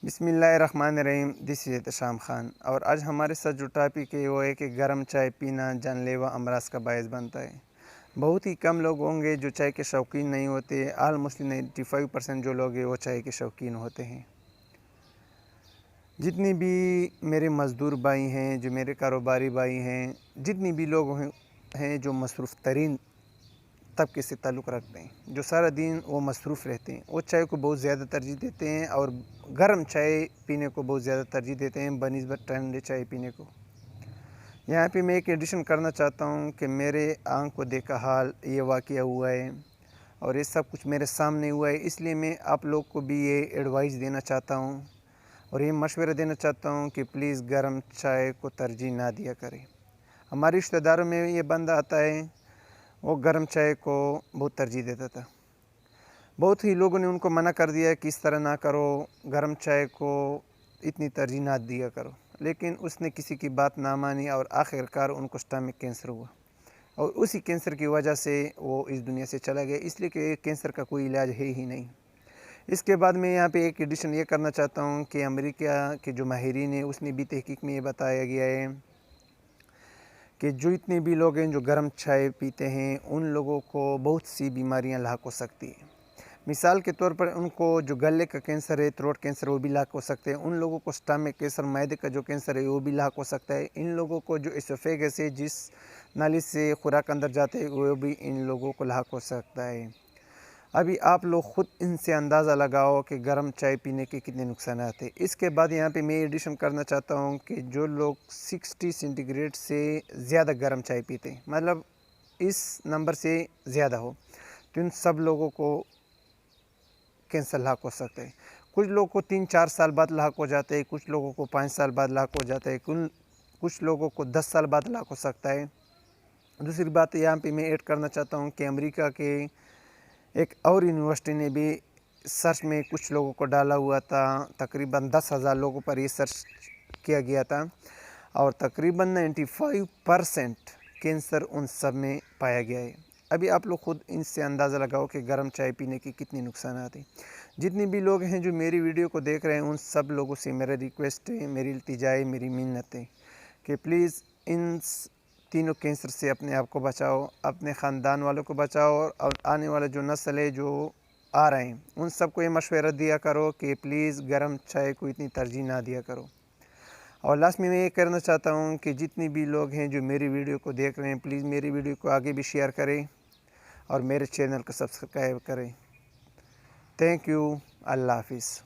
بسم اللہ الرحمن الرحیم، دس از احتشام خان، اور آج ہمارے ساتھ جو ٹاپک ہے وہ ہے کہ گرم چائے پینا جان لیوا امراض کا باعث بنتا ہے۔ بہت ہی کم لوگ ہوں گے جو چائے کے شوقین نہیں ہوتے، آلموسٹ 95% جو لوگ ہیں وہ چائے کے شوقین ہوتے ہیں۔ جتنی بھی میرے مزدور بھائی ہیں، جو میرے کاروباری بھائی ہیں، جتنی بھی لوگ ہیں جو مصروف ترین طبقے سے تعلق رکھتے ہیں، جو سارا دن وہ مصروف رہتے ہیں، وہ چائے کو بہت زیادہ ترجیح دیتے ہیں اور گرم چائے پینے کو بہت زیادہ ترجیح دیتے ہیں بنسبت ٹھنڈے چائے پینے کو۔ یہاں پہ میں ایک ایڈیشن کرنا چاہتا ہوں کہ میرے آنکھ کو دیکھا حال یہ واقعہ ہوا ہے اور یہ سب کچھ میرے سامنے ہوا ہے، اس لیے میں آپ لوگ کو بھی یہ ایڈوائز دینا چاہتا ہوں اور یہ مشورہ دینا چاہتا ہوں کہ پلیز گرم چائے کو ترجیح نہ دیا کریں۔ ہمارے رشتہ داروں میں یہ بندہ آتا ہے، وہ گرم چائے کو بہت ترجیح دیتا تھا۔ بہت ہی لوگوں نے ان کو منع کر دیا کہ اس طرح نہ کرو، گرم چائے کو اتنی ترجیح نہ دیا کرو، لیکن اس نے کسی کی بات نہ مانی اور آخر ان کو اسٹامک کینسر ہوا اور اسی کینسر کی وجہ سے وہ اس دنیا سے چلا گیا، اس لیے کہ کینسر کا کوئی علاج ہے ہی نہیں۔ اس کے بعد میں یہاں پہ ایک ایڈیشن یہ کرنا چاہتا ہوں کہ امریکہ کے جو ماہرین ہیں اس نے بھی تحقیق میں یہ بتایا گیا ہے کہ جو اتنے بھی لوگ ہیں جو گرم چائے پیتے ہیں ان لوگوں کو بہت سی بیماریاں لاحق ہو سکتی ہیں۔ مثال کے طور پر ان کو جو گلے کا کینسر ہے، تھروٹ کینسر، وہ بھی لاحق ہو سکتے ہیں۔ ان لوگوں کو اسٹامک کینسر، معدے کا جو کینسر ہے وہ بھی لاحق ہو سکتا ہے۔ ان لوگوں کو جو اسوفیگس ہے، جس نالی سے خوراک اندر جاتے ہیں، وہ بھی ان لوگوں کو لاحق ہو سکتا ہے۔ ابھی آپ لوگ خود ان سے اندازہ لگاؤ کہ گرم چائے پینے کے کتنے نقصانات ہیں۔ اس کے بعد یہاں پہ میں ایڈیشن کرنا چاہتا ہوں کہ جو لوگ 60 سینٹی گریڈ سے زیادہ گرم چائے پیتے ہیں، مطلب اس نمبر سے زیادہ ہو، تو ان سب لوگوں کو کینسر لاحق ہو سکتا ہے۔ کچھ لوگوں کو 3-4 سال بعد لاحق ہو جاتا ہے، کچھ لوگوں کو 5 سال بعد لاحق ہو جاتا ہے، کچھ لوگوں کو 10 سال بعد لاحق ہو سکتا ہے۔ دوسری بات یہاں پہ میں ایڈ کرنا چاہتا ہوں کہ امریکہ کے ایک اور یونیورسٹی نے بھی سرچ میں کچھ لوگوں کو ڈالا ہوا تھا، تقریباً 10,000 لوگوں پر یہ سرچ کیا گیا تھا اور تقریباً 95% کینسر ان سب میں پایا گیا ہے۔ ابھی آپ لوگ خود ان سے اندازہ لگاؤ کہ گرم چائے پینے کی کتنی نقصانات ہیں۔ جتنے بھی لوگ ہیں جو میری ویڈیو کو دیکھ رہے ہیں ان سب لوگوں سے میرا ریکویسٹ ہے، میری التجا ہے، میری منت ہے کہ پلیز ان تینوں کینسر سے اپنے آپ کو بچاؤ، اپنے خاندان والوں کو بچاؤ اور آنے والا جو نسل ہے جو آ رہے ہیں ان سب کو یہ مشورہ دیا کرو کہ پلیز گرم چائے کو اتنی ترجیح نہ دیا کرو۔ اور لاسٹ میں یہ کرنا چاہتا ہوں کہ جتنی بھی لوگ ہیں جو میری ویڈیو کو دیکھ رہے ہیں پلیز میری ویڈیو کو آگے بھی شیئر کریں اور میرے چینل کو سبسکرائب کریں۔ تھینک یو، اللہ حافظ۔